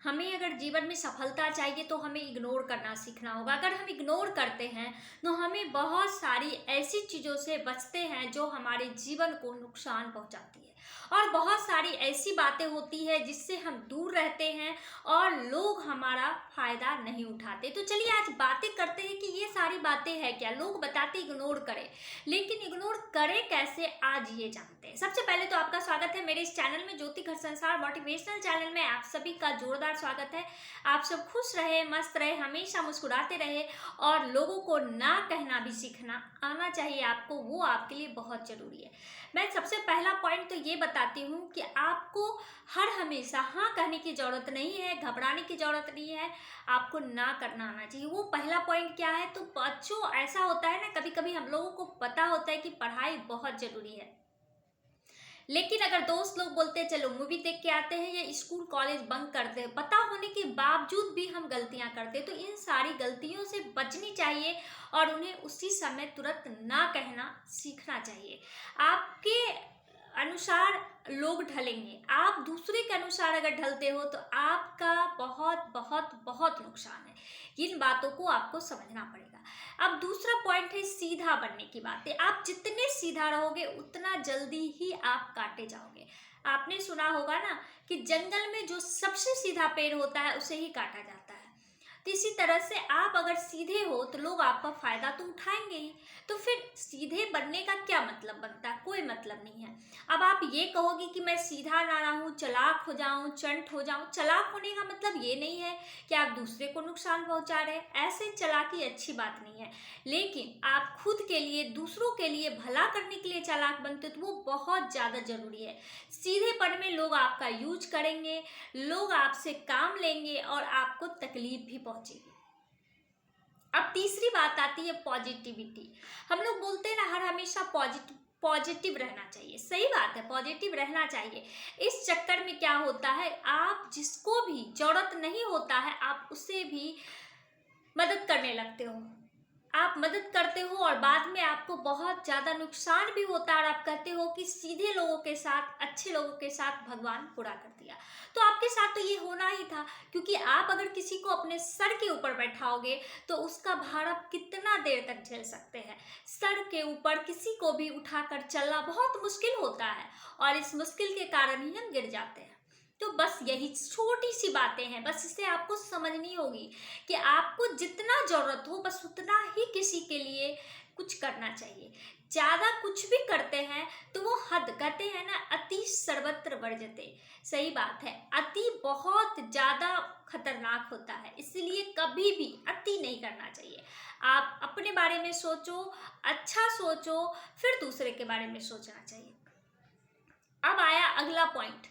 हमें अगर जीवन में सफलता चाहिए तो हमें इग्नोर करना सीखना होगा। अगर हम इग्नोर करते हैं तो हमें बहुत सारी ऐसी चीज़ों से बचते हैं जो हमारे जीवन को नुकसान पहुंचाती है, और बहुत सारी ऐसी बातें होती है जिससे हम दूर रहते हैं और लोग हमारा फायदा नहीं उठाते। तो चलिए आज बातें करते हैं कि ये सारी बातें हैं क्या। लोग बताते इग्नोर करें, लेकिन इग्नोर करें कैसे, आज ये जानते हैं। सबसे पहले तो आपका स्वागत है मेरे इस चैनल में, ज्योति घर संसार मोटिवेशनल चैनल में। आप सभी का जोरदार स्वागत है। आप सब खुश रहे, मस्त रहे, हमेशा मुस्कुराते रहे, और लोगों को ना कहना भी सीखना आना चाहिए आपको, वो आपके लिए बहुत जरूरी है। मैं सबसे पहला पॉइंट तो ये बताती हूँ कि आपको हर हमेशा हाँ कहने की जरूरत नहीं है, घबराने की जरूरत नहीं है, आपको ना करना आना चाहिए। वो पहला पॉइंट क्या है, तो बच्चों ऐसा होता है ना, कभी कभी हम लोगों को पता होता है कि पढ़ाई बहुत जरूरी है, लेकिन अगर दोस्त लोग बोलते हैं चलो मूवी देख के आते हैं या स्कूल कॉलेज बंक करते हैं, पता होने के बावजूद भी हम गलतियां करते हैं। तो इन सारी गलतियों से बचनी चाहिए और उन्हें उसी समय तुरंत ना कहना सीखना चाहिए। आपके अनुसार लोग ढलेंगे, आप दूसरे के अनुसार अगर ढलते हो तो आपका बहुत बहुत बहुत नुकसान है। इन बातों को आपको समझना पड़ेगा। अब दूसरा पॉइंट है सीधा बनने की बातें। आप जितने सीधा रहोगे उतना जल्दी ही आप काटे जाओगे। आपने सुना होगा ना कि जंगल में जो सबसे सीधा पेड़ होता है उसे ही काटा जाता है। तो इसी तरह से आप अगर सीधे हो तो लोग आपका फायदा तो उठाएंगे ही। तो फिर सीधे बनने का क्या मतलब बनता है, कोई मतलब नहीं है। अब आप ये कहोगे कि मैं सीधा ना रहूं, चालाक हो जाऊं, चंट हो जाऊं। चालाक होने का मतलब ये नहीं है कि आप दूसरे को नुकसान पहुंचा रहे हैं, ऐसे चालाकी अच्छी बात नहीं है। लेकिन आप खुद के लिए, दूसरों के लिए भला करने के लिए चालाक बनते हो तो वो बहुत ज़्यादा जरूरी है। सीधेपन में लोग आपका यूज करेंगे, लोग आपसे काम लेंगे और आपको तकलीफ भी पहुंचेगी। अब तीसरी बात आती है पॉजिटिविटी। हम लोग बोलते हैं ना हर हमेशा पॉजिटिव रहना चाहिए। सही बात है, पॉजिटिव रहना चाहिए। इस चक्कर में क्या होता है, आप जिसको भी जरूरत नहीं होता है आप उसे भी मदद करने लगते हो। आप मदद करते हो और बाद में आपको बहुत ज़्यादा नुकसान भी होता है, और आप कहते हो कि सीधे लोगों के साथ, अच्छे लोगों के साथ भगवान बुरा कर दिया। तो आपके साथ तो ये होना ही था, क्योंकि आप अगर किसी को अपने सर के ऊपर बैठाओगे तो उसका भार आप कितना देर तक झेल सकते हैं। सर के ऊपर किसी को भी उठाकर चलना बहुत मुश्किल होता है, और इस मुश्किल के कारण ही हम गिर जाते हैं। तो बस यही छोटी सी बातें हैं, बस इसे आपको समझनी होगी कि आपको जितना जरूरत हो बस उतना ही किसी के लिए कुछ करना चाहिए। ज़्यादा कुछ भी करते हैं तो वो हद, कहते हैं ना अति सर्वत्र वर्जते। सही बात है, अति बहुत ज़्यादा खतरनाक होता है, इसलिए कभी भी अति नहीं करना चाहिए। आप अपने बारे में सोचो, अच्छा सोचो, फिर दूसरे के बारे में सोचना चाहिए। अब आया अगला पॉइंट।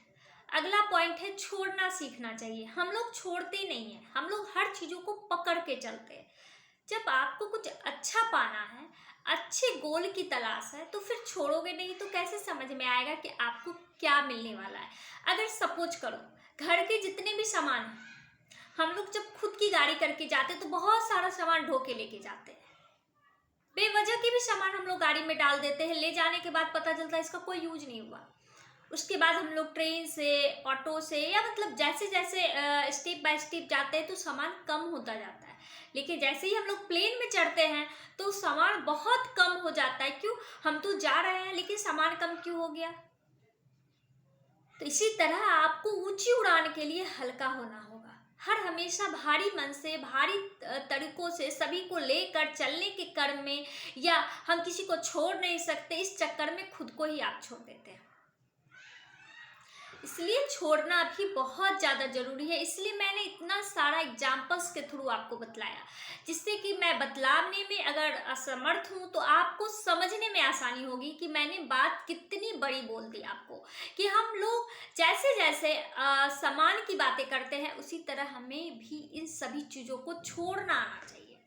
अगला पॉइंट है छोड़ना सीखना चाहिए। हम लोग छोड़ते नहीं हैं, हम लोग हर चीज़ों को पकड़ के चलते हैं। जब आपको कुछ अच्छा पाना है, अच्छे गोल की तलाश है, तो फिर छोड़ोगे नहीं तो कैसे समझ में आएगा कि आपको क्या मिलने वाला है। अगर सपोज करो घर के जितने भी सामान हैं, हम लोग जब खुद की गाड़ी करके जाते हैं तो बहुत सारा सामान ढो के लेके जाते हैं। बेवजह के भी सामान हम लोग गाड़ी में डाल देते हैं, ले जाने के बाद पता चलता है इसका कोई यूज नहीं हुआ। उसके बाद हम लोग ट्रेन से, ऑटो से, या मतलब जैसे जैसे स्टेप बाय स्टेप जाते हैं तो सामान कम होता जाता है। लेकिन जैसे ही हम लोग प्लेन में चढ़ते हैं तो सामान बहुत कम हो जाता है। क्यों? हम तो जा रहे हैं लेकिन सामान कम क्यों हो गया? तो इसी तरह आपको ऊंची उड़ान के लिए हल्का होना होगा। हर हमेशा भारी मन से, भारी तरीकों से सभी को लेकर चलने के क्रम में, या हम किसी को छोड़ नहीं सकते इस चक्कर में खुद को ही आप छोड़ देते हैं। इसलिए छोड़ना भी बहुत ज़्यादा ज़रूरी है। इसलिए मैंने इतना सारा एग्जाम्पल्स के थ्रू आपको बतलाया, जिससे कि मैं बतलाने में अगर असमर्थ हूँ तो आपको समझने में आसानी होगी कि मैंने बात कितनी बड़ी बोल दी आपको। कि हम लोग जैसे जैसे सामान की बातें करते हैं उसी तरह हमें भी इन सभी चीज़ों को छोड़ना आना चाहिए।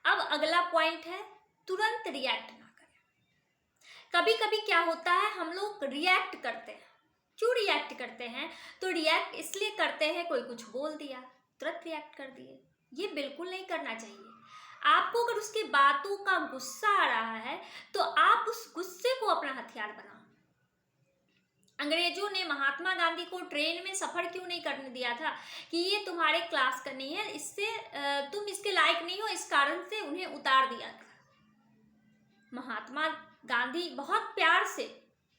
अब अगला पॉइंट है तुरंत रिएक्ट ना करें। कभी कभी क्या होता है, हम लोग रिएक्ट करते हैं। क्यों रिएक्ट करते हैं? तो रिएक्ट इसलिए करते हैं, कोई कुछ बोल दिया तुरंत रिएक्ट कर दिए। ये बिल्कुल नहीं करना चाहिए। आपको अगर उसकी बातों का गुस्सा आ रहा है तो आप उस गुस्से को अपना हथियार बनाओ। अंग्रेजों ने महात्मा गांधी को ट्रेन में सफर क्यों नहीं करने दिया था कि ये तुम्हारे क्लास का नहीं है, इससे तुम इसके लायक नहीं हो, इस कारण से उन्हें उतार दिया था। महात्मा गांधी बहुत प्यार से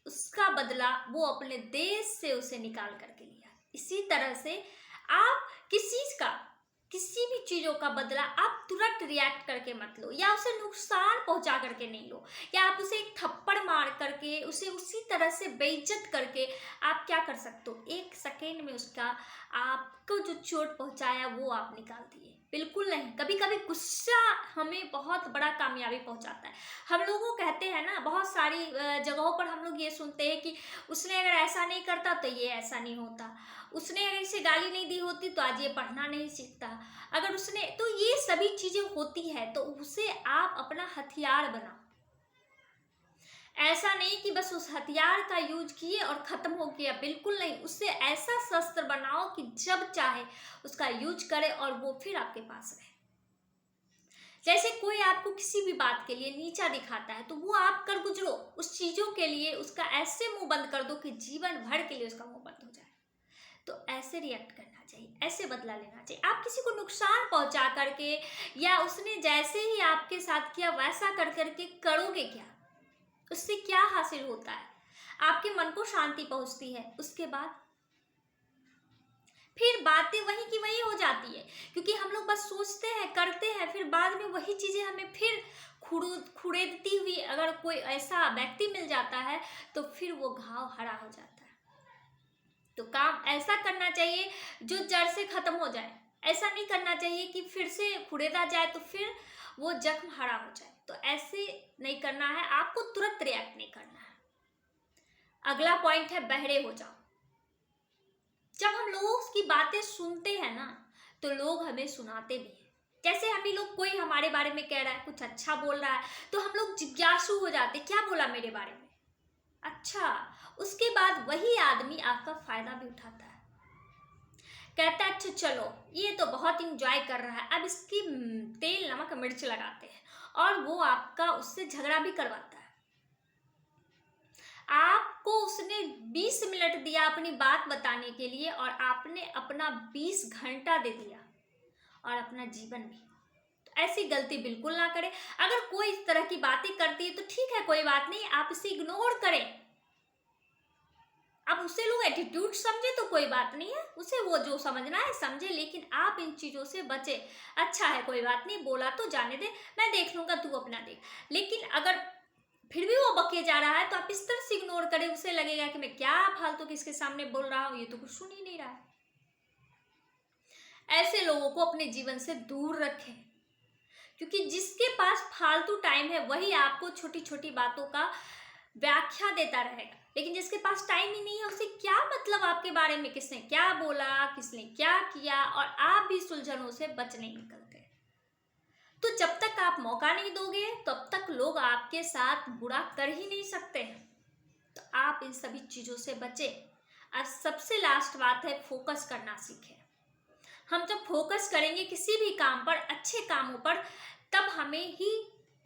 उसका बदला वो अपने देश से उसे निकाल करके लिया। इसी तरह से आप किसी भी चीजों का बदला आप तुरंत रिएक्ट करके मत लो, या उसे नुकसान पहुंचा करके नहीं लो, या आप उसे एक थप्पड़ मार करके उसे उसी तरह से बेइज्जत करके आप क्या कर सकते हो, एक सेकेंड में उसका आपको जो चोट पहुंचाया वो आप निकाल दिए। बिल्कुल नहीं। कभी कभी गुस्सा हमें बहुत बड़ा कामयाबी पहुंचाता है। हम लोगों कहते हैं ना, बहुत सारी जगहों पर हम लोग ये सुनते हैं कि उसने अगर ऐसा नहीं करता तो ये ऐसा नहीं होता, उसने अगर इसे गाली नहीं दी होती तो आज ये पढ़ना नहीं सीखता, अगर उसने, तो ये सभी चीजें होती है तो उसे आप अपना हथियार बनाओ। ऐसा नहीं कि बस उस हथियार का यूज किए और खत्म हो गया, बिल्कुल नहीं। उससे ऐसा शस्त्र बनाओ कि जब चाहे उसका यूज करे और वो फिर आपके पास रहे। जैसे कोई आपको किसी भी बात के लिए नीचा दिखाता है तो वो आप कर गुजरो, उस चीजों के लिए उसका ऐसे मुंह बंद कर दो कि जीवन भर के लिए उसका मुंह बंद हो जाए। तो ऐसे रिएक्ट करना चाहिए, ऐसे बदला लेना चाहिए। आप किसी को नुकसान पहुंचा करके या उसने जैसे ही आपके साथ किया वैसा कर करके करोगे क्या? उससे क्या हासिल होता है? आपके मन को शांति पहुंचती है, उसके बाद फिर बातें वही की वही हो जाती है, क्योंकि हम लोग बस सोचते हैं, करते हैं, फिर बाद में वही चीजें हमें फिर खुड़ेदती हुई अगर कोई ऐसा व्यक्ति मिल जाता है तो फिर वो घाव हरा हो जाता है। तो काम ऐसा करना चाहिए जो जड़ से खत्म हो जाए। ऐसा नहीं करना चाहिए कि फिर से खुड़ेदा जाए तो फिर वो जख्म हरा हो जाए। तो ऐसे नहीं करना है, आपको तुरंत रिएक्ट नहीं करना है। अगला पॉइंट है बहरे हो जाओ। जब हम लोगों की बातें सुनते हैं ना तो लोग हमें सुनाते भी हैं। जैसे हम ही लोग, कोई हमारे बारे में कह रहा है, कुछ अच्छा बोल रहा है तो हम लोग जिज्ञासु हो जाते, क्या बोला मेरे बारे में, अच्छा। उसके बाद वही आदमी आपका फायदा भी उठाता है, कहता है अच्छा चलो ये तो बहुत इंजॉय कर रहा है, अब इसकी तेल नमक मिर्च लगाते हैं, और वो आपका उससे झगड़ा भी करवाता है। आपको उसने 20 मिनट दिया अपनी बात बताने के लिए और आपने अपना 20 घंटा दे दिया और अपना जीवन भी। तो ऐसी गलती बिल्कुल ना करें। अगर कोई इस तरह की बातें करती है तो ठीक है, कोई बात नहीं, आप इसे इग्नोर करें। अब उसे लोग एटीट्यूड समझे तो कोई बात नहीं है, उसे वो जो समझना है समझे, लेकिन आप इन चीजों से बचे। अच्छा है, कोई बात नहीं, बोला तो जाने दे, मैं देख लूंगा, तू अपना देख। लेकिन अगर फिर भी वो बके जा रहा है तो आप इस तरह से इग्नोर करें, उसे लगेगा कि मैं क्या फालतू किसके सामने बोल रहा हूं, ये तो कुछ सुन ही नहीं रहा है। ऐसे लोगों को अपने जीवन से दूर रखें, क्योंकि जिसके पास फालतू टाइम है वही आपको छोटी छोटी बातों का व्याख्या देता रहेगा, लेकिन जिसके पास टाइम ही नहीं है उसे क्या मतलब आपके बारे में, किसने क्या बोला, किसने क्या किया, और आप भी सुलझनों से बच नहीं निकलते। तो जब तक आप मौका नहीं दोगे तब तक लोग आपके साथ बुरा कर ही नहीं सकते हैं। तो आप इन सभी चीजों से बचे। और सबसे लास्ट बात है, फोकस करना सीखें। हम जब फोकस करेंगे किसी भी काम पर, अच्छे कामों पर, तब हमें ही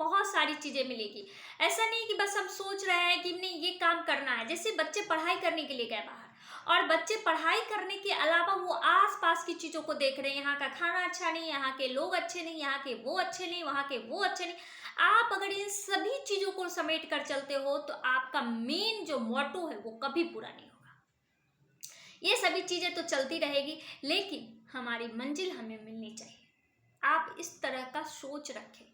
बहुत सारी चीजें मिलेगी। ऐसा नहीं कि बस हम सोच रहे हैं कि नहीं ये काम करना है। जैसे बच्चे पढ़ाई करने के लिए गए बाहर, और बच्चे पढ़ाई करने के अलावा वो आसपास की चीजों को देख रहे हैं, यहाँ का खाना अच्छा नहीं, यहाँ के लोग अच्छे नहीं, यहाँ के वो अच्छे नहीं, वहाँ के वो अच्छे नहीं। आप अगर इन सभी चीजों को समेट कर चलते हो तो आपका मेन जो मोटो है वो कभी पूरा नहीं होगा। ये सभी चीजें तो चलती रहेगी, लेकिन हमारी मंजिल हमें मिलनी चाहिए। आप इस तरह का सोच रखें।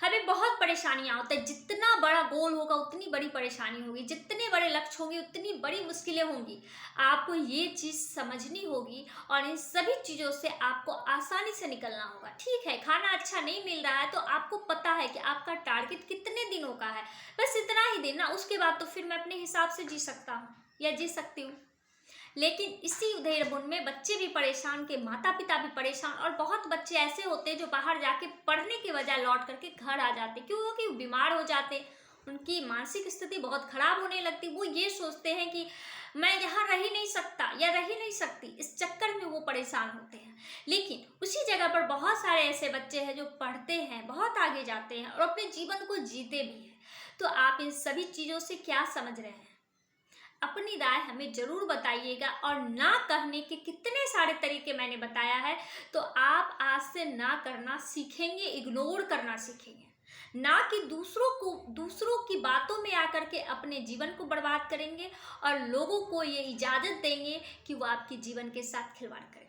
हमें बहुत परेशानियां होती है, जितना बड़ा गोल होगा उतनी बड़ी परेशानी होगी, जितने बड़े लक्ष्य होंगे उतनी बड़ी मुश्किलें होंगी। आपको ये चीज समझनी होगी और इन सभी चीजों से आपको आसानी से निकलना होगा। ठीक है, खाना अच्छा नहीं मिल रहा है तो आपको पता है कि आपका टारगेट कितने दिनों का है, बस इतना ही दिन ना, उसके बाद तो फिर मैं अपने हिसाब से जी सकता हूँ या जी सकती हूँ। लेकिन इसी उधेड़-बुन में बच्चे भी परेशान के माता पिता भी परेशान, और बहुत बच्चे ऐसे होते हैं जो बाहर जाके पढ़ने के बजाय लौट करके घर आ जाते, क्योंकि बीमार हो जाते, उनकी मानसिक स्थिति बहुत खराब होने लगती। वो ये सोचते हैं कि मैं यहाँ रह ही नहीं सकता या रह ही नहीं सकती, इस चक्कर में वो परेशान होते हैं। लेकिन उसी जगह पर बहुत सारे ऐसे बच्चे हैं जो पढ़ते हैं, बहुत आगे जाते हैं और अपने जीवन को जीते भी हैं। तो आप इन सभी चीज़ों से क्या समझ रहे हैं? अपनी राय हमें ज़रूर बताइएगा। और ना कहने के कितने सारे तरीके मैंने बताया है, तो आप आज से ना करना सीखेंगे, इग्नोर करना सीखेंगे, ना कि दूसरों की बातों में आकर के अपने जीवन को बर्बाद करेंगे और लोगों को ये इजाज़त देंगे कि वो आपके जीवन के साथ खिलवाड़ करें।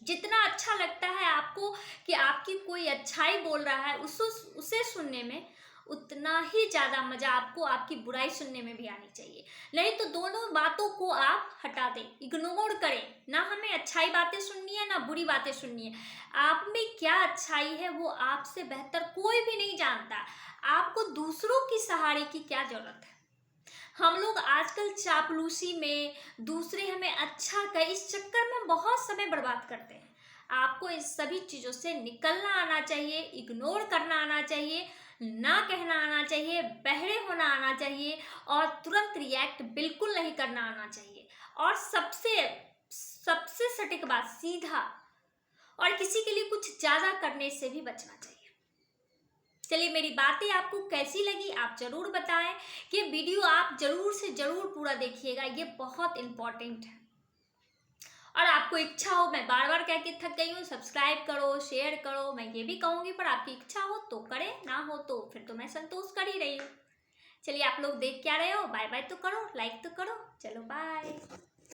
जितना अच्छा लगता है आपको कि आपकी कोई अच्छाई बोल रहा है उसे सुनने में, उतना ही ज़्यादा मज़ा आपको आपकी बुराई सुनने में भी आनी चाहिए। नहीं तो दोनों बातों को आप हटा दें, इग्नोर करें। ना हमें अच्छाई बातें सुननी है, ना बुरी बातें सुननी है। आप में क्या अच्छाई है वो आपसे बेहतर कोई भी नहीं जानता। आपको दूसरों की सहारे की क्या ज़रूरत है। हम लोग आजकल चापलूसी में, दूसरे हमें अच्छा कहे, इस चक्कर में बहुत समय बर्बाद करते हैं। आपको इस सभी चीज़ों से निकलना आना चाहिए, इग्नोर करना आना चाहिए, ना कहना आना चाहिए, बहरे होना आना चाहिए और तुरंत रिएक्ट बिल्कुल नहीं करना आना चाहिए। और सबसे सटीक बात, सीधा, और किसी के लिए कुछ ज़्यादा करने से भी बचना चाहिए। चलिए, मेरी बातें आपको कैसी लगी आप ज़रूर बताएं। कि वीडियो आप ज़रूर से ज़रूर पूरा देखिएगा, ये बहुत इम्पॉर्टेंट है। और आपको इच्छा हो, मैं बार बार कह के थक गई हूँ, सब्सक्राइब करो, शेयर करो, मैं ये भी कहूँगी, पर आपकी इच्छा हो तो करें, ना हो तो फिर तो मैं संतोष कर ही रही हूँ। चलिए, आप लोग देख क्या रहे हो, बाय बाय तो करो, लाइक तो करो। चलो बाय।